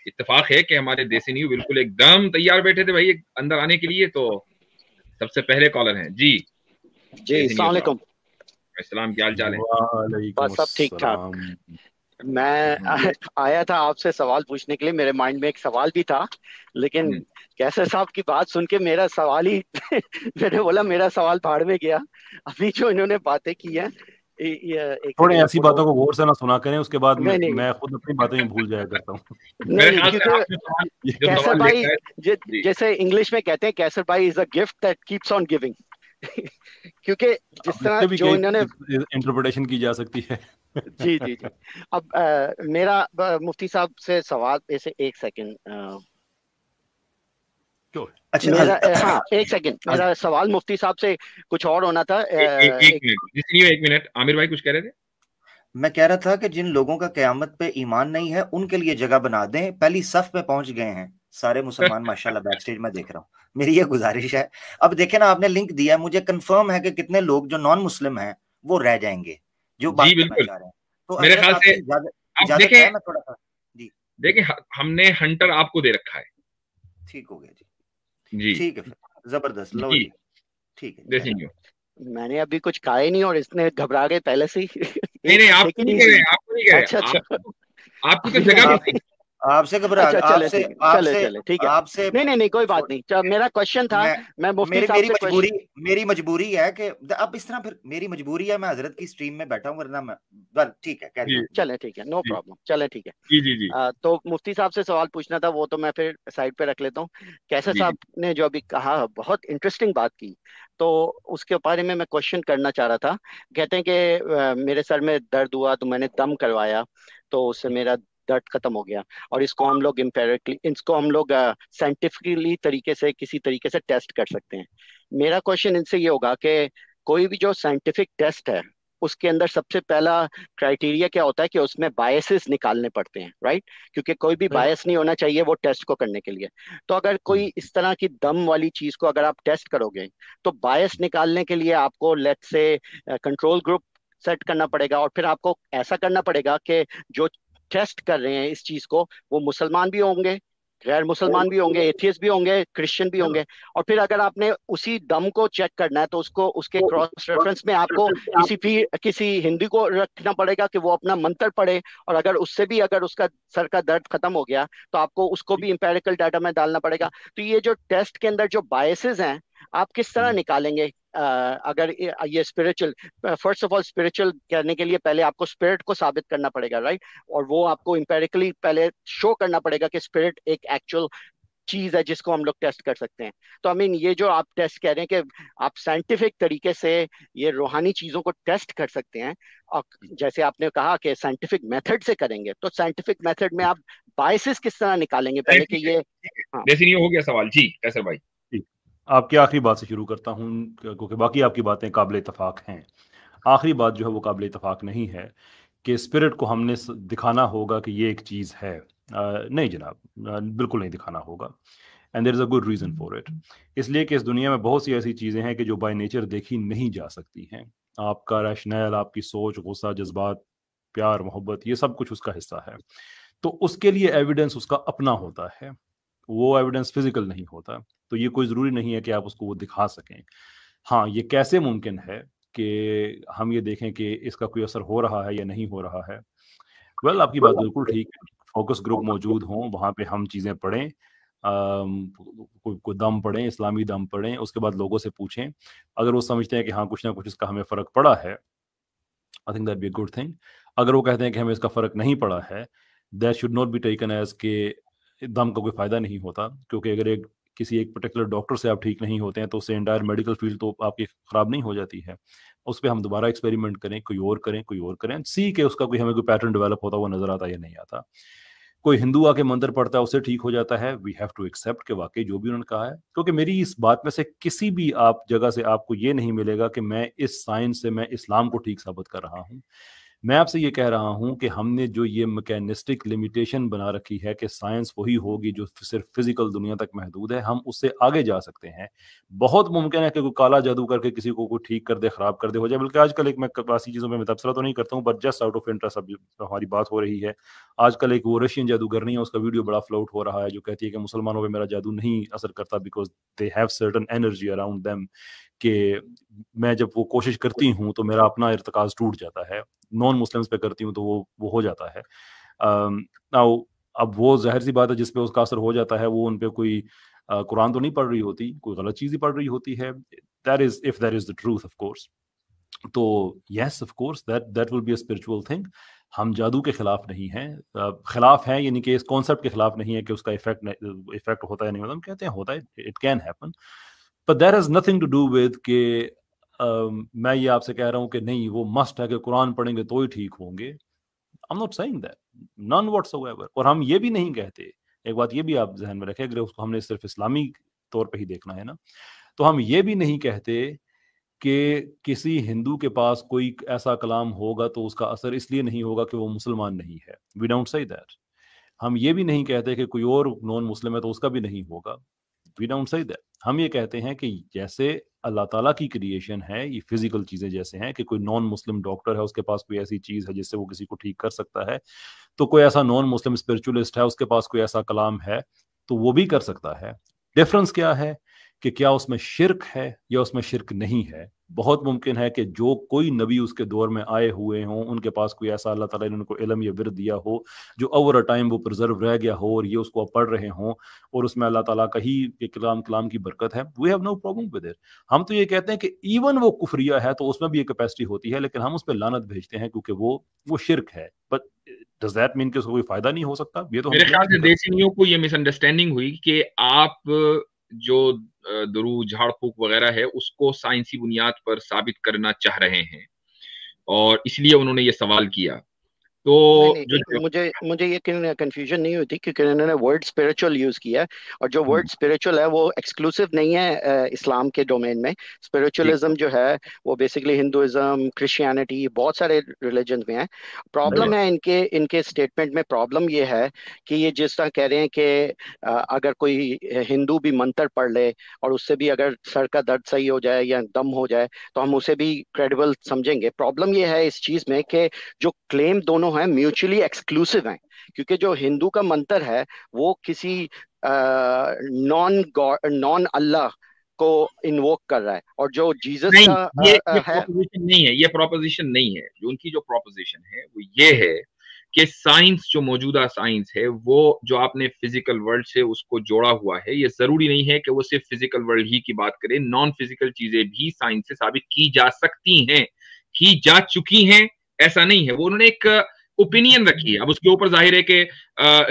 इत्तेफाक है कि हमारे देसी न्यू बिल्कुल एकदम तैयार बैठे थे भाई अंदर आने के लिए। तो सबसे पहले कॉलर हैं जी, जी देसी न्यू अस्सलाम साहब। वालेकुम। इस्लाम, क्या हाल चाल है? वालेकुम बस सब ठीक ठाक। अस्सलाम। मैं आया था आपसे सवाल पूछने के लिए, मेरे माइंड में एक सवाल भी था, लेकिन हम्म, कैसर साहब की बात सुन के मेरा सवाल ही मैंने बोला मेरा सवाल भाड़ में गया। अभी जो इन्होंने बातें की हैं, ये एक थोड़े सेकंड ऐसी फोटो। बातों को गौर से ना सुना करें, उसके बाद नहीं नहीं मैं खुद अपनी बातें ही भूल जाया करता हूँ। नहीं मेरे नहीं, ख्याल से क्योंकि आपने सवाल, जो कैसर सवाल भाई लेकर आए। जी जैसे इंग्लिश में कहते हैं, कैसर भाई is a gift that keeps on giving. क्योंकि जिस अब तरह इससे भी जो कई इन्होंने, इंटरप्रिटेशन की जा सकती है। जी जी जी। अब मेरा मुफ्ती साहब से सवाल, ऐसे एक सेकंड, क्यों? अच्छा मेरा हाँ एक सेकंड, हज, मेरा सवाल मुफ्ती साहब से कुछ और होना था। एक एक, मिनट देसी न्यू, एक मिनट, आमिर भाई कुछ कह रहे थे? मैं कह रहा था कि जिन लोगों का क़यामत पे ईमान नहीं है उनके लिए जगह बना दें, पहली सफ में पहुंच गए हैं सारे मुसलमान माशाल्लाह, बैक स्टेज में देख रहा हूँ। मेरी ये गुजारिश है। अब देखे ना, आपने लिंक दिया है, मुझे कंफर्म है कि कितने लोग जो नॉन मुस्लिम हैं वो रह जाएंगे, जो जी बात करना बिल्कुल। चाह रहे हैं। तो मेरे हजरत ख्याल से आपकी इजाजत आप इजाजत देखें, है, मैं थोड़ा सा। जी देखें हमने हंटर आपको दे रखा है। ठीक हो गया जी। जी ठीक है, फिर जबरदस्त, लो जी, जी। ठीक है, देसी जाए। न्यू। मैंने अभी कुछ कहा ही नहीं और इसने घबरा गए पहले से ही। नहीं एक नहीं, आपको टेक इट नहीं कह इजी। रहे, आपको नहीं कह रहे, अच्छा अच्छा। आपकी तो अभी जगह भी मैंने, आप नहीं। आपसे घबरा, अच्छा चले आपसे ठीक है, चले आपसे चले ठीक है। आपसे नहीं नहीं नहीं, कोई बात छोड़ नहीं। मेरा क्वेश्चन था, मैं मैं मुफ्ती मेरी साहब मेरी से मजबूरी क्वेश्चन, मेरी मजबूरी है कि अब इस तरह, फिर मेरी मजबूरी है, मैं हजरत की स्ट्रीम में बैठा हूं, वरना मैं बस ठीक है, कैरी जी ऑन जी। चले ठीक है, नो जी प्रॉब्लम, चले ठीक है। जी जी जी तो मुफ्ती साहब से सवाल पूछना था, वो तो मैं फिर साइड पे रख लेता हूँ। कैसर जी जी। साहब ने जो अभी कहा, बहुत इंटरेस्टिंग बात की, तो उसके बारे में मैं क्वेश्चन करना चाह रहा था। कहते हैं कि मेरे सर में दर्द हुआ तो मैंने दम करवाया, तो उससे मेरा दर्द खत्म हो गया। और इसको हम लोग एम्पेरिकली, इसको हम लोग साइंटिफिकली तरीके से, किसी तरीके से टेस्ट कर सकते हैं। मेरा क्वेश्चन इनसे ये होगा कि कोई भी जो साइंटिफिक टेस्ट है, उसके अंदर सबसे पहला क्राइटेरिया क्या होता है कि उसमें बायसेस निकालने पड़ते हैं, राइट? क्योंकि कोई भी सही बात। बायस नहीं होना चाहिए वो टेस्ट को करने के लिए। तो अगर कोई इस तरह की दम वाली चीज को अगर आप टेस्ट करोगे, तो बायस निकालने के लिए आपको लेट से कंट्रोल ग्रुप सेट करना पड़ेगा, और फिर आपको ऐसा करना पड़ेगा कि जो टेस्ट कर रहे हैं इस चीज को, वो मुसलमान भी होंगे, गैर मुसलमान भी होंगे, एथियस्ट भी होंगे, क्रिश्चियन भी होंगे। और फिर अगर आपने उसी दम को चेक करना है, तो उसको उसके क्रॉस रेफरेंस में आपको किसी हिंदू को रखना पड़ेगा कि वो अपना मंत्र पढ़े। और अगर उससे भी अगर उसका सर का दर्द खत्म हो गया, तो आपको उसको भी इंपेरिकल डाटा में डालना पड़ेगा। तो ये जो टेस्ट के अंदर जो बायसेस हैं, आप किस तरह निकालेंगे? अगर ये spiritual, first of all spiritual करने के लिए पहले आपको स्पिरिट को साबित करना पड़ेगा, राइट? और वो आपको इंपेरिकली पहले शो करना पड़ेगा कि स्पिरिट एक एक्चुअल चीज है जिसको हम लोग टेस्ट कर सकते हैं। तो आई मीन, ये जो आप टेस्ट कह रहे हैं कि आप साइंटिफिक तरीके से ये रूहानी चीजों को टेस्ट कर सकते हैं, और जैसे आपने कहा कि साइंटिफिक मेथड से करेंगे, तो साइंटिफिक मेथड में आप बायसेस किस तरह निकालेंगे चलिए पहले कि ठीक है, ये? ठीक है। हाँ देसी न्यू हो गया सवाल जी, कैसर भाई। ठीक। आपकी आखिरी बात से शुरू करता हूँ, क्योंकि बाकी आपकी बातें काबिल इतफाक हैं। आखिरी बात जो है वो काबिल इतफाक नहीं है कि स्पिरिट को हमने दिखाना होगा कि ये एक चीज़ है। नहीं जनाब, बिल्कुल नहीं दिखाना होगा। And there is a good reason for it. इसलिए कि इस दुनिया में बहुत सी ऐसी चीज़ें हैं कि जो बाय नेचर देखी नहीं जा सकती हैं। आपका रैशनल, आपकी सोच, गुस्सा, जज्बात, प्यार, मोहब्बत, ये सब कुछ उसका हिस्सा है। तो उसके लिए एविडेंस उसका अपना होता है, वो एविडेंस फिजिकल नहीं होता। तो ये कोई ज़रूरी नहीं है कि आप उसको वो दिखा सकें। हाँ, ये कैसे मुमकिन है कि हम ये देखें कि इसका कोई असर हो रहा है या नहीं हो रहा है? वेल, आपकी बात बिल्कुल ठीक है। फ़ोकस ग्रुप मौजूद हों, वहाँ पे हम चीज़ें पढ़ें, कोई दम पढ़ें, इस्लामी दम पढ़ें, उसके बाद लोगों से पूछें। अगर वो समझते हैं कि हाँ, कुछ ना कुछ इसका हमें फ़र्क पड़ा है, I think that be a good thing. अगर वो कहते हैं कि हमें इसका फ़र्क नहीं पड़ा है, that should not be taken as के दम का कोई फ़ायदा नहीं होता। क्योंकि अगर एक किसी एक पर्टिकुलर डॉक्टर से आप ठीक नहीं होते हैं, तो उससे एंटायर मेडिकल फ़ील्ड तो आपकी ख़राब नहीं हो जाती है। उस पे हम दोबारा एक्सपेरिमेंट करें, कोई और करें, कोई और करें, सी के उसका कोई हमें कोई पैटर्न डेवलप होता हुआ नज़र आता है या नहीं आता। कोई हिंदू आके मंत्र पढ़ता है, उससे ठीक हो जाता है, वी हैव टू एक्सेप्ट कि वाक़ई जो भी उन्होंने कहा है। क्योंकि मेरी इस बात में से किसी भी आप जगह से आपको ये नहीं मिलेगा कि मैं इस साइंस से मैं इस्लाम को ठीक साबित कर रहा हूँ। मैं आपसे ये कह रहा हूं कि हमने जो ये मैकेनिस्टिक लिमिटेशन बना रखी है कि साइंस वही होगी जो सिर्फ फिजिकल दुनिया तक महदूद है, हम उससे आगे जा सकते हैं। बहुत मुमकिन है कि कोई काला जादू करके किसी को कोई ठीक कर दे, खराब कर दे, हो जाए। बल्कि आजकल एक, मैं ऐसी चीज़ों में तबसरा तो नहीं करता हूँ, but just out of interest अब हमारी बात हो रही है, आजकल एक वो रशियन जादूगरनी है, उसका वीडियो बड़ा फ्लोट हो रहा है, जो कहती है कि मुसलमानों पर मेरा जादू नहीं असर करता because they have certain energy around them, कि मैं जब वो कोशिश करती हूँ तो मेरा अपना इर्तिकाज टूट जाता है, नॉन मुस्लिम्स पे करती हूँ तो वो हो जाता है। नाउ अब वो जाहिर सी बात है जिस पे उसका असर हो जाता है वो उन पे कोई कुरान तो नहीं पढ़ रही होती, कोई गलत चीज़ ही पढ़ रही होती है। That is if that is the truth of course. तो yes of course that will be a spiritual thing. हम जादू के खिलाफ नहीं हैं, खिलाफ हैं यानी कि इस कॉन्सेप्ट के खिलाफ नहीं है कि उसका इफेक्ट होता है नहीं होता, हम कहते हैं होता है, it can happen, but that has nothing to do with के मैं ये आपसे कह रहा हूँ कि नहीं वो मस्ट है कि कुरान पढ़ेंगे तो ही ठीक होंगे। I am not saying that, none whatsoever. और हम ये भी नहीं कहते, एक बात ये भी आप जहन में रखें, अगर उसको हमने सिर्फ इस्लामी तौर पे ही देखना है ना, तो हम ये भी नहीं कहते कि किसी हिंदू के पास कोई ऐसा कलाम होगा तो उसका असर इसलिए नहीं होगा कि वो मुसलमान नहीं है। We don't say that. हम ये भी नहीं कहते कि कोई और नॉन मुस्लिम है तो उसका भी नहीं होगा। We don't say that. हम ये कहते हैं कि जैसे अल्लाह ताला की क्रिएशन है, ये फिजिकल चीजें जैसे हैं कि कोई नॉन मुस्लिम डॉक्टर है, उसके पास कोई ऐसी चीज है जिससे वो किसी को ठीक कर सकता है, तो कोई ऐसा नॉन मुस्लिम स्पिरिचुअलिस्ट है, उसके पास कोई ऐसा कलाम है तो वो भी कर सकता है। डिफरेंस क्या है कि क्या उसमें शिर्क है या उसमें शिर्क नहीं है। बहुत मुमकिन है कि जो कोई नबी उसके दौर में आए हुए हों, उनके पास कोई ऐसा अल्लाह ताला ने उनको इल्म या विर्द दिया हो जो ओवर अ टाइम वो प्रिजर्व रह गया हो और ये उसको आप पढ़ रहे हों और उसमें अल्लाह ताला का ही कलाम की बरकत है। We have no problem with it. हम तो ये कहते हैं कि इवन वो कुफरिया है तो उसमें भी एक कैपेसिटी होती है, लेकिन हम उस पर लानत भेजते हैं क्योंकि वो शिर्क है। बट डज दैट मीन कि उसको कोई फायदा नहीं हो सकता? ये तो हम मेरे क्लेम ख्याल नहीं से कर देसियों को ये मिसअंडरस्टैंडिंग हुई कि आप जो दुरू झाड़ फूक वगैरह है उसको साइंसी बुनियाद पर साबित करना चाह रहे हैं और इसलिए उन्होंने ये सवाल किया। तो नहीं नहीं, जो मुझे मुझे ये कंफ्यूजन नहीं हुई थी क्योंकि इन्होंने वर्ड स्पिरिचुअल यूज किया है, और जो वर्ड स्पिरिचुअल है वो एक्सक्लूसिव नहीं है इस्लाम के डोमेन में। ठीक स्पिरिचुअलिज्म जो है वो बेसिकली हिंदुइज्म, क्रिश्चियनिटी, बहुत सारे रिलीजन में है। Problem right. है इनके इनके स्टेटमेंट में, प्रॉब्लम ये है कि ये जिस तरह कह रहे हैं कि अगर कोई हिंदू भी मंत्र पढ़ ले और उससे भी अगर सर का दर्द सही हो जाए या दम हो जाए तो हम उसे भी क्रेडिबल समझेंगे। प्रॉब्लम ये है इस चीज में कि जो क्लेम दोनों हैं म्यूचुअली एक्सक्लूसिव हैं, क्योंकि जो हिंदू का मंत्र है वो किसी नॉन गॉड, नॉन अल्लाह को इन्वोक कर रहा है, और जो जीसस नहीं, का ये है। प्रोपोजिशन नहीं है, ये प्रोपोजिशन नहीं है। जो उनकी जो प्रोपोजिशन है वो ये है कि साइंस, जो मौजूदा साइंस है, वो जो आपने फिजिकल वर्ल्ड से उसको जोड़ा हुआ है, ये जरूरी नहीं है कि वो सिर्फ फिजिकल वर्ल्ड ही की बात करे। नॉन फिजिकल चीजें भी साइंस से साबित की जा सकती हैं, की जा चुकी हैं। ऐसा नहीं है। वो उन्होंने एक ओपिनियन रखी है। अब उसके ऊपर जाहिर है कि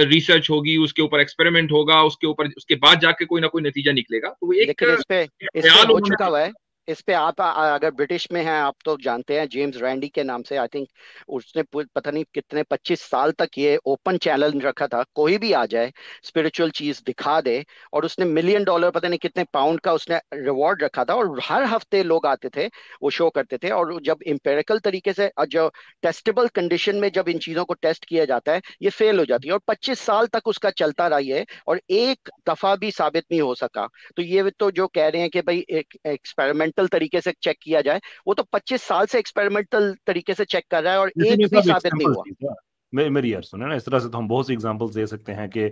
रिसर्च होगी, उसके ऊपर एक्सपेरिमेंट होगा, उसके ऊपर उसके बाद जाके कोई ना कोई नतीजा निकलेगा। तो वो एक लेकिन इस पे ख्याल हो उन्होंने। चुका हुआ है। इस पे आप अगर ब्रिटिश में हैं, आप तो जानते हैं जेम्स रैंडी के नाम से, आई थिंक उसने पता नहीं कितने 25 साल तक ये ओपन चैलेंज रखा था, कोई भी आ जाए स्पिरिचुअल चीज दिखा दे, और उसने $1 मिलियन पता नहीं कितने पाउंड का उसने रिवॉर्ड रखा था, और हर हफ्ते लोग आते थे, वो शो करते थे। और जब इम्पेरिकल तरीके से और जो टेस्टेबल कंडीशन में जब इन चीजों को टेस्ट किया जाता है ये फेल हो जाती है, और 25 साल तक उसका चलता रही है और एक दफा भी साबित नहीं हो सका। तो ये तो जो कह रहे हैं कि भाई एक एक्सपेरिमेंटल तरीके से चेक किया जाए, वो तो 25 साल से एक्सपेरिमेंटल तरीके से चेक कर रहा है और लेकिन एक ये भी सब एक साबित नहीं सिंपल हुआ। चीज है। मेरी यार सुने ना, इस तरह से तो हम बहुत सी एग्जांपल्स दे सकते हैं कि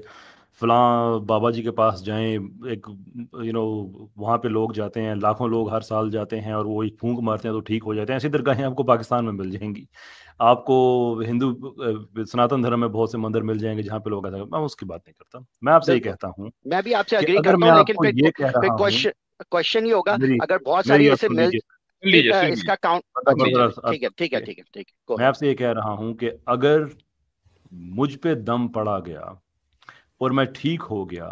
फलां बाबा जी के पास जाएं, एक वहाँ पे लोग जाते हैं, लाखों लोग हर साल जाते हैं और वो एक फूंक मारते हैं तो ठीक हो जाते हैं। ऐसी दरगाहें आपको पाकिस्तान में मिल जाएंगी। आपको हिंदू सनातन धर्म में बहुत से मंदिर मिल जाएंगे जहाँ पे लोग ऐसा, मैं उसकी बात नहीं करता। मैं आपसे ये बिल्कुल, कहता हूँ मैं भी आपसे कि अग्री अगर करता मैं हूँ, लेकिन आपको फिर ये कह फिर रहा हूँ, क्वेश्चन क्वेश्चन ये होगा, मेरी अगर बहुत मेरी सारी बात ऐसे सुन मिल लीजिए, सुन लीजिए। इसका काउंट। मतलब जी जी जरा जी, ठीक है ठीक है ठीक है ठीक है, गो मैं अहेड। आपसे ये कह रहा हूँ कि अगर मुझ पे दम पड़ा गया और मैं ठीक हो गया,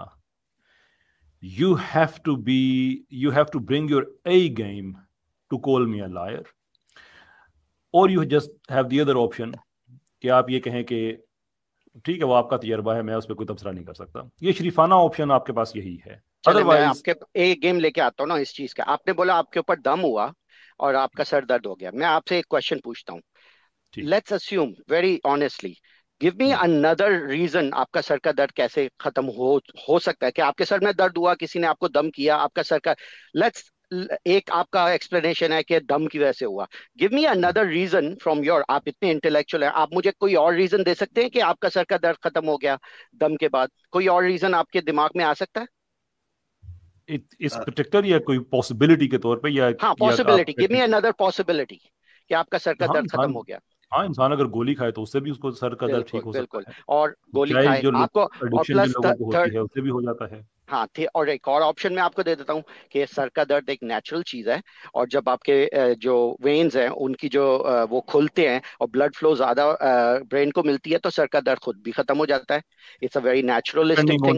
you have to bring your A game to call me a liar, or you just have the other option कि आप ये कहें कि ठीक है वो आपका तजर्बा है, मैं उस पर कोई तबसरा नहीं कर सकता। ये शरीफाना ऑप्शन आपके पास यही है। चले, मैं अदरवाइज आपके एक गेम लेके आता हूँ ना इस चीज का। आपने बोला आपके ऊपर दम हुआ और आपका सर दर्द हो गया, मैं आपसे एक क्वेश्चन पूछता हूँ। Let's assume very honestly, give me another reason आपका सर का दर्द कैसे खत्म हो सकता है। कि आपके सर में दर्द हुआ, किसी ने आपको दम किया, आपका सर का, लेट्स, एक आपका एक्सप्लेनेशन है कि दम की वजह से हुआ। Give me another reason from your, आप इतने इंटेलेक्चुअल हैं, आप मुझे कोई और रीजन दे सकते हैं कि आपका सर का दर्द खत्म हो गया दम के बाद? कोई और रीजन आपके दिमाग में आ सकता है? इस पर्टिकुलर या कोई पॉसिबिलिटी के तौर पे, या हाँ, possibility, give me another possibility कि आपका सर का दर्द खत्म हो गया। हाँ, इंसान अगर गोली खाए तो उससे भी उसको सर का दर्द ठीक हो सकता है। और गोली चाहे खाए जो आपको, और एडिक्शन प्लस जिन लोगों को होती है उससे भी हो जाता है। हाँ थे। और एक और ऑप्शन मैं आपको दे देता हूँ कि सर का दर्द एक नेचुरल चीज है, और जब आपके जो वेन्स हैं उनकी जो वो खुलते हैं और ब्लड फ्लो ज्यादा ब्रेन को मिलती है, तो सर का दर्द खुद भी खत्म हो जाता है। It's a very naturalistic thing.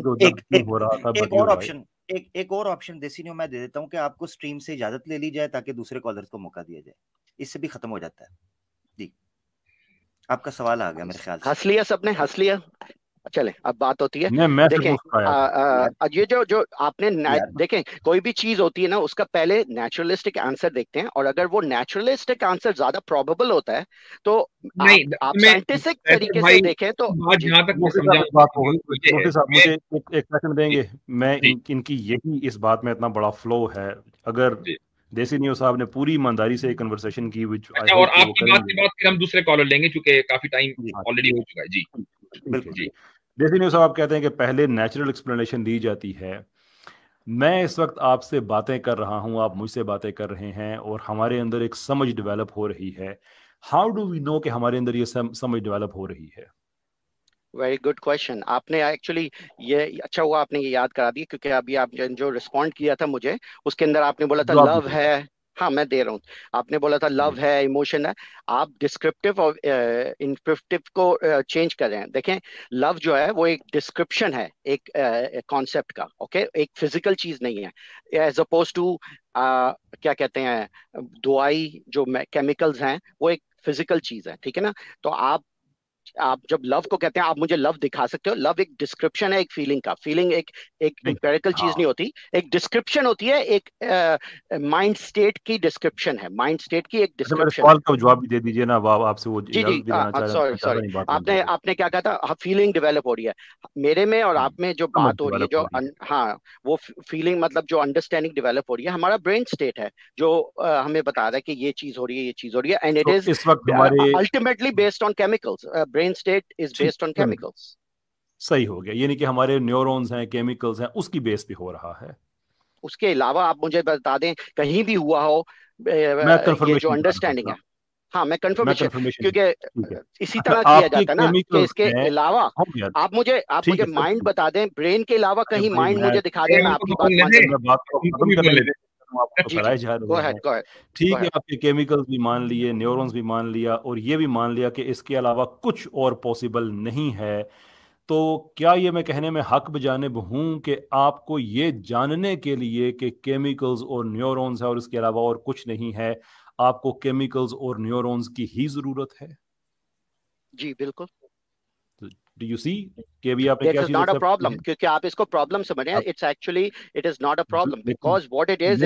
एक और ऑप्शन देसी न्यू मैं दे देता हूँ कि आपको स्ट्रीम से इजाजत ले ली जाए ताकि दूसरे कॉलर्स को मौका दिया जाए, इससे भी खत्म हो जाता है। जी, आपका सवाल आ गया मेरे ख्याल से। हंस लिया सबने, हंस लिया। चले, अब बात होती है, मैं देखें ये जो आपने देखें, कोई भी चीज होती है ना, उसका पहले नेचुरलिस्टिक आंसर देखते हैं, और अगर वो नेचुरलिस्टिक आंसर ज्यादा प्रोबेबल होता है तो आप साइंटिफिक तरीके से देखें तो। जहां तक मैं मुफ्ती साहब मुझे एक सेकंड देंगे? मैं इनकी यही इस बात में इतना बड़ा फ्लो है, अगर देसी न्यूज़ साहब ने पूरी ईमानदारी से एक कन्वर्सेशन की, विच अच्छा, और आपकी बात के बाद फिर हम दूसरे कॉलर लेंगे क्योंकि काफी टाइम ऑलरेडी हो चुका है। जी बिल्कुल जी। देसी न्यूज़ साहब आप कहते हैं कि पहले नेचुरल एक्सप्लेनेशन दी जाती है। मैं इस वक्त आपसे बातें कर रहा हूं, आप मुझसे बातें कर रहे हैं, और हमारे अंदर एक समझ डेवलप हो रही है। हाउ डू वी नो कि हमारे अंदर ये समझ डेवलप हो रही है? Very good question. आपने एक्चुअली, ये अच्छा हुआ आपने ये याद करा दिया, क्योंकि अभी आप जो रिस्पॉन्ड किया था मुझे, उसके अंदर आपने बोला था लव है। हाँ, मैं दे रहा हूँ। आपने बोला था लव है, इमोशन है। आप डिस्क्रिप्टिव और इनस्क्रिप्टिव को चेंज कर रहे हैं। देखें, लव जो है वो एक डिस्क्रिप्शन है एक कॉन्सेप्ट का, ओके, एक फिजिकल चीज नहीं है। एज अपोज टू क्या कहते हैं, दवाई जो केमिकल्स हैं वो एक फिजिकल चीज है, ठीक है ना? तो आप जब लव को कहते हैं, आप मुझे लव दिखा सकते हो? लव एक डिस्क्रिप्शन है एक फीलिंग का। फीलिंग एक एम्पिरिकल चीज नहीं होती, एक डिस्क्रिप्शन होती है, एक माइंड स्टेट की डिस्क्रिप्शन है, माइंड स्टेट की एक डिस्क्रिप्शन। सवाल का जवाब भी दे दीजिए ना, आपसे वो जी जी, सॉरी, आपने क्या कहा था? फीलिंग डेवलप हो रही है मेरे में और आप में, जो बात हो रही है, जो हाँ, वो फीलिंग मतलब जो अंडरस्टैंडिंग डेवलप हो रही है, हमारा ब्रेन स्टेट है जो हमें बता रहा है कि ये चीज हो रही है, ये चीज हो रही है, and it is ultimately based on chemicals. Brain state is based on chemicals. सही हो गया, यानी कि हमारे न्यूरॉन्स हैं, केमिकल्स हैं, उसकी बेस पे हो रहा है। उसके अलावा आप मुझे बता दें कहीं भी हुआ हो ये जो अंडरस्टैंडिंग है। हाँ, मैं कंफर्मेशन, क्योंकि इसी तरह किया जाता है ना कि इसके अलावा आप मुझे माइंड बता दें, ब्रेन के अलावा कहीं माइंड मुझे दिखा दें, मैं आपकी कराए जा रहे हैं। ठीक है, आपके केमिकल्स भी मान लिए, न्यूरॉन्स भी मान लिया, और ये भी मान लिया कि इसके अलावा कुछ और पॉसिबल नहीं है। तो क्या ये मैं कहने में हक बजानिब हूं कि आपको ये जानने के लिए कि केमिकल्स और न्यूरॉन्स है और इसके अलावा और कुछ नहीं है, आपको केमिकल्स और न्यूरॉन्स की ही जरूरत है? जी बिल्कुल। Do you see कि अभी आपने क्या चीज़ एक्सेप्ट की है? क्योंकि आप इसको प्रॉब्लम समझ रहे हैं। It's actually it is not a problem, because what it is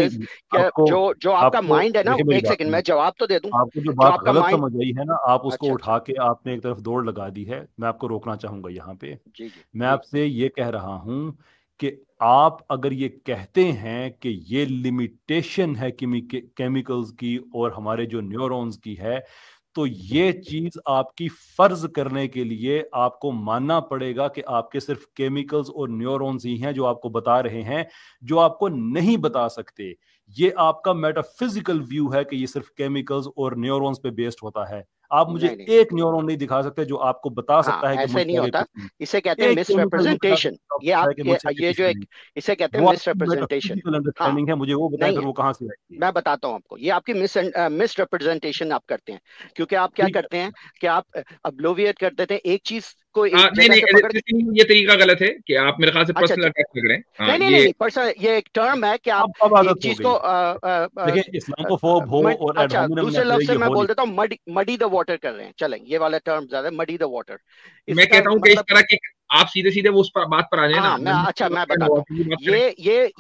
जो आपका माइंड है ना। एक सेकंड, मैं जवाब तो दे दूं। आपको जो बात गलत समझ आई है ना, आप उसको उठा के आपने एक तरफ दौड़ लगा दी है। मैं आपको रोकना चाहूंगा यहाँ पे। मैं आपसे ये कह रहा हूं कि आप अगर ये कहते हैं कि ये लिमिटेशन है केमिकल्स की और हमारे जो न्यूरॉन्स की है, तो ये चीज आपकी फर्ज करने के लिए आपको मानना पड़ेगा कि आपके सिर्फ केमिकल्स और न्यूरॉन्स ही हैं जो आपको बता रहे हैं, जो आपको नहीं बता सकते। ये आपका मेटाफिजिकल व्यू है कि ये सिर्फ केमिकल्स और न्यूरॉन्स पे बेस्ड होता है। आप मुझे एक न्यूरॉन नहीं दिखा सकते जो आपको बता सकता है कि ऐसे नहीं होता। इसे कहते हैं मिसरिप्रेजेंटेशन। ये जो एक इसे कहते हैं मिसरिप्रेजेंटेशन। अंडरस्टैंडिंग है, मुझे वो बताएं फिर वो कहां से आएगी। मैं बताता हूं आपको। ये आपकी मिसरिप्रेजेंटेशन आप करते हैं, क्योंकि आप क्या करते हैं कि आप अब्लोविएट कर देते हैं एक चीज को एक जगह से पकड़। ये तरीका गलत है कि आप मेरे ख्याल से पर्सनल अटैक कर रहे हैं। नहीं, पर्सनल, ये एक टर्म है कि आप एक चीज को देखिए, इस्लामोफोब हो और अच्छा, दूसरे लफ्ज से मैं बोल देता हूँ, मडी द वाटर कर रहे हैं। चलें, ये वाला टर्म ज्यादा, मडी द वाटर। मैं कहता हूँ कि इस तरह की आप सीधे सीधे वो उस बात पर आ जाए ना। मैं बताता हूँ,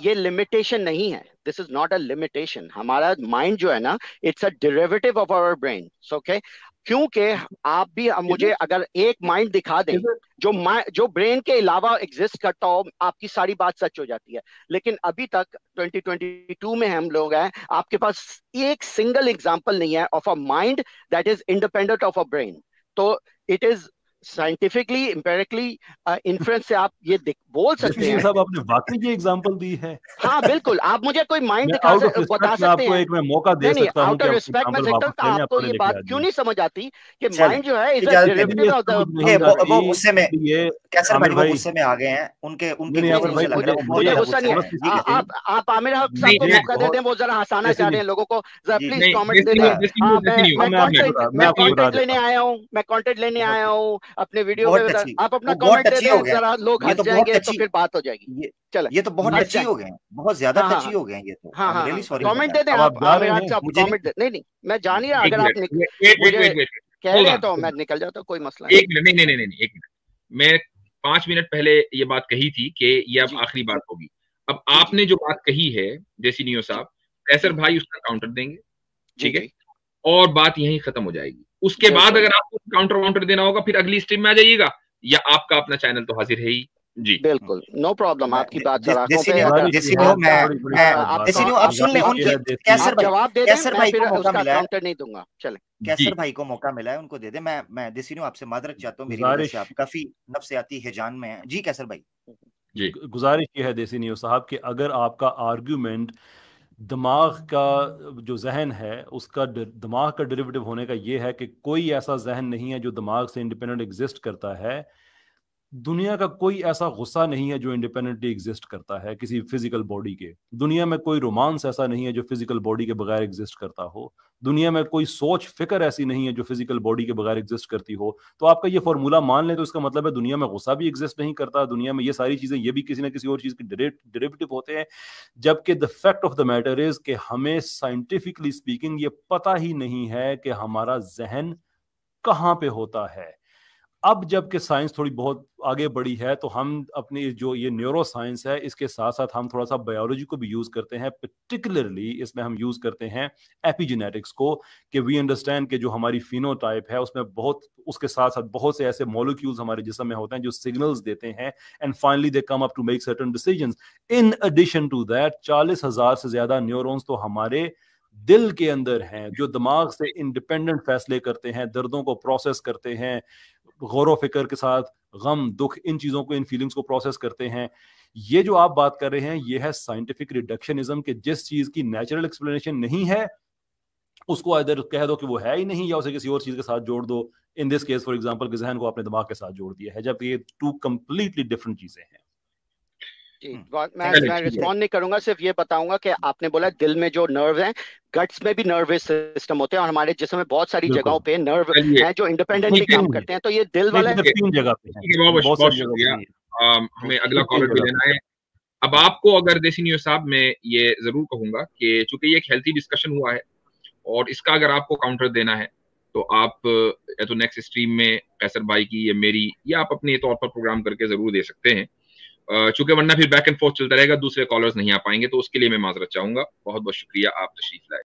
ये लिमिटेशन नहीं है। This is not a limitation. हमारा माइंड जो है ना, it's a derivative of our brain. Okay, क्योंकि आप भी मुझे अगर एक माइंड दिखा दें जो ब्रेन के अलावा एग्जिस्ट करता हो, आपकी सारी बात सच हो जाती है। लेकिन अभी तक 2022 में हम लोग हैं, आपके पास एक सिंगल एग्जांपल नहीं है of a mind that is independent of a brain. तो it is scientifically empirically inference से आप ये बोल सकते हैं। साहब आपने वाकई ये एग्जांपल दी है। हाँ बिल्कुल, आप मुझे कोई माइंड मैं आउट ऑफ बता रिस्पेक्ट सकते आपको हैं। एक मैं मौका दे नहीं सकता हूं आउट कि ऑफ आप रिस्पेक्ट मैं एग्जांपल सकता हूँ, वापस ले लें, आपको अपने ये लेके बात आ क्यों जाइए। नहीं समझ आती कि चले माइंड जो है इज अ इजाजत दे लेकिन ये डेरिवेटिव ऑफ समझ द। नहीं वो आती गुस्से में, ये कैसर आमिर भाई वो भाई। गुस्से में आ गए हैं, उनके उनकी नहीं गुस्से आमिर भाई, मुझे लग रहा है, वो बहुत मुझे ज्यादा गुस्सा नहीं गुस्से है। में है। जी आप आमिर हक साहब नहीं को मौका दे बहुत दें, वो जरा हंसाना जैसे चाह रहे नहीं हैं लोगों को, जरा जी प्लीज नहीं, कमेंट दे दें। मैं मैं आपको कंटेंट बता मैं आपको बता कंटेंट लेने देता हूँ। आया हूँ, मैं कंटेंट लेने बहुत आया हूँ अपने वीडियो बहुत में। टची, आप अपना वो बहुत कमेंट दे टची हो दें, गए हैं। जरा लोग ये हंस तो बहुत जाएंगे तो टची, फिर बात हो जाएगी। ये चले ये तो बहुत हंस टची जाए। हो गए हैं, बहुत ज्यादा हाँ हाँ टची हाँ हो गए हैं ये तो। हाँ आई एम हाँ रियली हाँ sorry for comment they that. दें अब आप आप जा आमिर रहे हक हैं। साहब, मुझे कमेंट दे। नहीं मैं जान ही रहा, एक अगर आप मिनट, वेट वेट मुझे वेट वेट, कह रहे होगा हैं तो मैं होगा। निकल जाता हूँ, कोई मसला नहीं। एक मिनट, नहीं नहीं नहीं नहीं, एक मिनट। मैं 5 मिनट पहले ये बात कही थी कि ये अब जी आखिरी बात होगी। अब जी जी आपने जो बात कही है देसी नियो जी साहब, कैसर जी भाई उसका काउंटर देंगे, जी ठीक है, जी और बात यहीं खत्म हो जाएगी। उसके बाद बिल्कुल अगर आपको काउंटर वाउंटर देना होगा फिर अगली स्ट्रीम में आ जाइएगा, या आपका अपना चैनल तो हाजिर है ही। जी बिल्कुल, नो प्रॉब्लम, मैं आपकी बात सर आंखों देसी पे। न्यू, अगर गुजारिश देसी ये है, न्यू, आपका थोड़ी थोड़ी मैं बात देसी आपका न्यू, अब सुन ले गुजारिश ये उनके। है देसी कैसर आप भाई, जवाब दे दें, कैसर मैं भाई फिर को मौका उसका मिला है, काउंटर नहीं दूंगा। चले जी कैसर भाई को मौका मिला है, उनको दे दे। मैं देसी न्यू आपसे मादरत चाहता हूँ, मेरी वजह गुजारिश से आप काफी नफ्सियाती हिजान में हैं। जी कैसर भाई। जी गुजारिश ये है देसी नियो साहब कि अगर आपका आर्ग्यूमेंट दिमाग का जो जहन है उसका दिमाग का डेरिवेटिव होने का ये है कि कोई ऐसा जहन नहीं है जो दिमाग से इंडिपेंडेंट एग्जिस्ट करता है। दुनिया का कोई ऐसा गुस्सा नहीं है जो इंडिपेंडेंटली एग्जिस्ट करता है किसी फिजिकल बॉडी के। दुनिया में कोई रोमांस ऐसा नहीं है जो फिजिकल बॉडी के बगैर एग्जिस्ट करता हो। दुनिया में कोई सोच फिक्र ऐसी नहीं है जो फिजिकल बॉडी के बगैर एग्जिस्ट करती हो। तो आपका ये फॉर्मूला मान लें तो इसका मतलब है दुनिया में गुस्सा भी एग्जिस्ट नहीं करता, दुनिया में ये सारी चीजें ये भी किसी ना किसी और चीज के डेरिवेटिव होते हैं। जबकि the fact of the matter is कि हमें साइंटिफिकली स्पीकिंग ये पता ही नहीं है कि हमारा जहन कहाँ पे होता है। अब जबकि साइंस थोड़ी बहुत आगे बढ़ी है तो हम अपनी जो ये न्यूरो साइंस है इसके साथ साथ हम थोड़ा सा बायोलॉजी को भी यूज करते हैं। पर्टिकुलरली इसमें हम यूज करते हैं एपिजेनेटिक्स को, कि वी अंडरस्टैंड कि जो हमारी फिनोटाइप है उसमें बहुत, उसके साथ साथ बहुत से ऐसे मॉलिक्यूल्स हमारे जिस्म में होते हैं जो सिग्नल्स देते हैं and finally they come up to make certain decisions. In addition to that 40,000 से ज्यादा न्यूरॉन्स तो हमारे दिल के अंदर हैं जो दिमाग से इंडिपेंडेंट फैसले करते हैं, दर्दों को प्रोसेस करते हैं, गौर फिक्र के साथ गम दुख इन चीजों को, इन फीलिंग्स को प्रोसेस करते हैं। ये जो आप बात कर रहे हैं ये है साइंटिफिक रिडक्शनिज्म के जिस चीज की नेचुरल एक्सप्लेनेशन नहीं है उसको इधर कह दो कि वो है ही नहीं या उसे किसी और चीज के साथ जोड़ दो। In this case for example कि जहन को आपने दिमाग के साथ जोड़ दिया है, जबकि ये टू कंप्लीटली डिफरेंट चीजें हैं। जी चलिए, मैं ठीक है। रिस्पॉन्ड नहीं करूंगा, सिर्फ ये बताऊंगा कि आपने बोला दिल में जो नर्व हैं, गट्स में भी नर्वस सिस्टम होते हैं और हमारे जिस्म में बहुत सारी बिल्कुल। जगहों पे नर्व चलिए, हैं जो इंडिपेंडेंटली ठीक है, काम करते हैं। तो ये दिल नहीं वाला सिर्फ 3 जगह पे है, ठीक है, बहुत बहुत बहुत सारी जगह शुक्रिया। पे नहीं है। हमें अगला सिर्फ 3 कॉलर भी जगह लेना पे है। अब आपको अगर देसी न्यूज साहब मैं ये जरूर कहूंगा कि चूंकि ये एक हेल्थी डिस्कशन हुआ है और इसका अगर आपको काउंटर देना है तो आप या तो नेक्स्ट स्ट्रीम में कैसर भाई की या मेरी या आप अपने तौर पर प्रोग्राम करके जरूर दे सकते हैं, चूंकि वरना फिर बैक एंड फोर्थ चलता रहेगा, दूसरे कॉलर्स नहीं आ पाएंगे, तो उसके लिए मैं माजरत चाहूंगा। बहुत बहुत शुक्रिया, आप तशरीफ लाए।